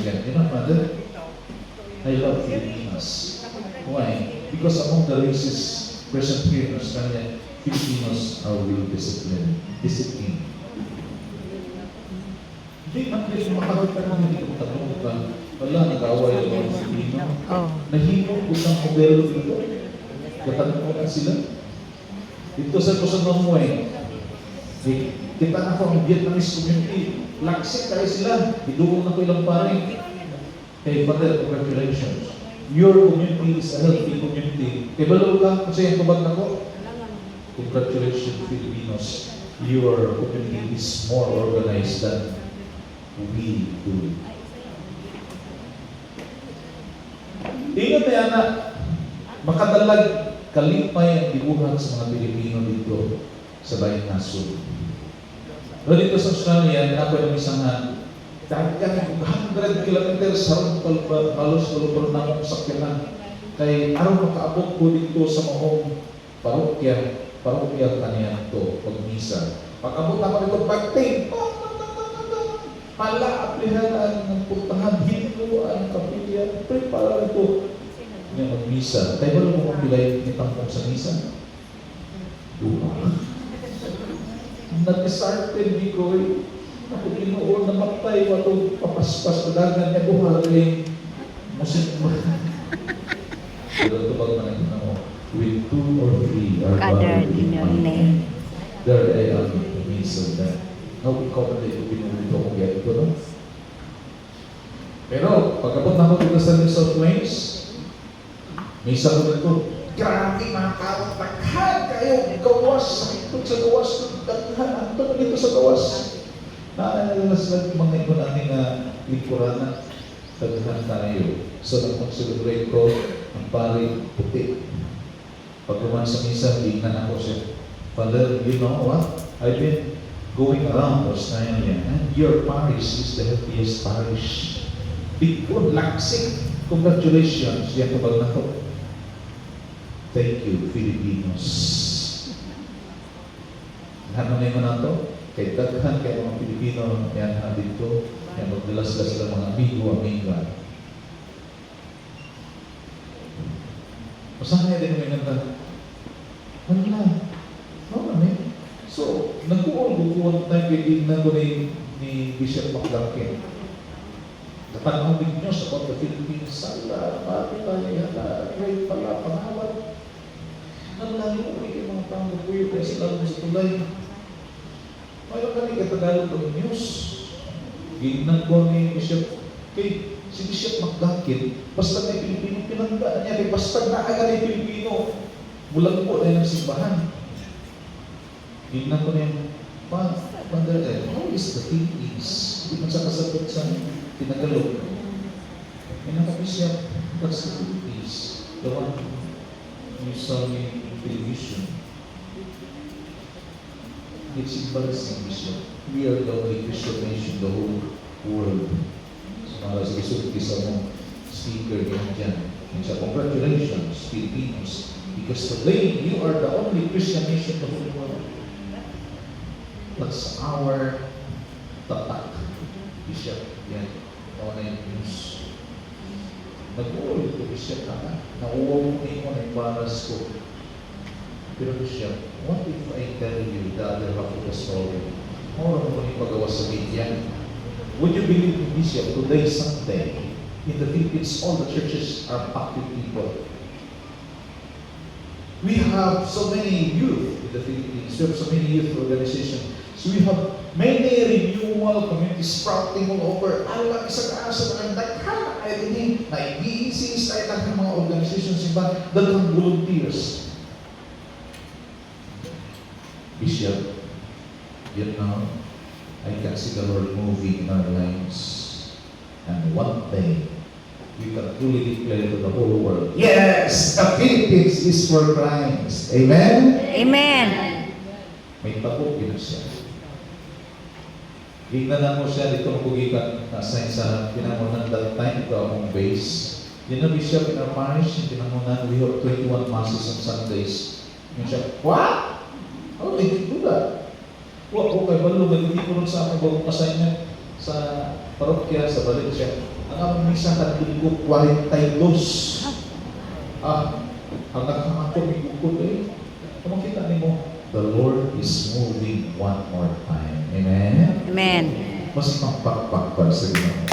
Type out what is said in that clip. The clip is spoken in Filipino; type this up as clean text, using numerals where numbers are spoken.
Mexican. You know, Mother, I love Filipinos. Why? Because among the races present here in Australia, Filipinos are really disciplined. Hindi man kayo makaroon ka naman dito tanong ka. Wala, nag-away yung mga Filipino. Nahimong isang modelo dito. Katanong sila. Dito sa Kusanongway, kita na ko ang Vietnamese community. Laksik kayo sila. Idugong na ko ilang paring. Kay Father, congratulations. Your community is a healthy community. Kaya balo ka, kasi yung tubag na ko. Congratulations, Filipinos. Your community is more organized than we do. Ingat na yan na makadalag kalipay ang dibuhan sa mga Pilipino dito sa Bayan Nasod. Pero dito sa Australia, ako yung isang dahil kami 100 kilometers harong halos kalupro na akong sakyanan. Kay araw makaabot ko dito sa mahong parokya kaniya ito, pag-misa. Pag-abot ako dito, pag-ting, pala, aplihan ang puntahan, hinuan, kapilya, prepara ito. Yung mag-misa. Tayo ba lang mo pilay nitang kong sa misa? Duma. Nag-started ni Koy. Ako pinuon na matay, wato papaspas na dagan niya buha rin. Musik mo. Pero ito bag managin mo, with 2 or 3 are gathered in my name. There I am in the midst of that. Now, ikaw na ito pinulit ako kaya ito, no? Pero, pagkabot na ako dito sa New South Wales, may isa ko dito, grabe mga karong takhan kayo, gawas, sakit sa gawas, takhan, ito na dito sa gawas. Naalala sila mga ito natin na lingkuranan, takhan tayo. So, nag-celebrate ko ang pari puti. Pag kuman sa misa, tingnan ako siya. Father, you know what? I've been going around Australia, and your parish is the healthiest parish. Big good, laksik. Congratulations. Yan kapag na to. Thank you, Filipinos. Ano na na to? Kay daghan kay mga Pilipino, yan na dito, yan magdalas-dalas sila mga amigo-amiga. Masanay din may nanda. Wala. Wala eh. So, nagkukuhan tayo kaibigan ko ni Bishop McDuncan. Napanahon din nyo sa Pagka Philippines, sala, pati tayo, yata, great pala, pangawat. Nalalo ko yung mga tao ko yung kaya sila sa tulay. Mayroon kami katagalog ng news. Ginag ko ni Bishop, si Bishop McDuncan, basta may Pilipino pinanggaan niya, basta naaga na Pilipino, bulang po na ng simbahan. Ginag ko niya, Father, how is the Philippines? Hindi man sa kasagot sa Tinagalog. May nakabisya, that's the Philippines. The one you saw in television. It's embarrassing, Bishop. We are the only Christian nation in the whole world. So, sige, sa mga speaker dyan. And so, congratulations, Filipinos. Because today, you are the only Christian nation in the whole world. That's our tatak, Bishop. Yan. Ako na yung news. Nag-uul ko, Bishop, nauwaw mo na yung baras ko. Pero Bishop, what if I tell you the other half of the story? Mura mo yung pagawa sa media. Would you believe me, Bishop, today, Sunday, in the Philippines, all the churches are packed with people. We have so many youth in the Philippines. We have so many youth organizations. So we have many renewal communities sprouting all over. Alam, isang asa na nagkala ay din na IBECs ay ng mga organizations iba dalang volunteers. Bishop, you know, I can see the Lord moving in our lives. And one day, we can truly declare to the whole world, yes, the Philippines is for Christ. Amen? Amen. May tapok yun siya. Gignan mo siya, dito mapugikan na-assign sa pinamunan that time, ito akong base. You know, Bishop, in our parish, in pinamunan, we have 21 masses on Sundays. Yung siya, what? Oh, they did do that. Wag ko kay Balo, nagtitipon sa aking bagong assignment sa parokya, sa balik siya. Ang ang misa tadto ko 42. Ang nakakako ni bukod kung makita nimo, the Lord is moving one more time. Amen? Amen. Mas mapakpak para sa inyo.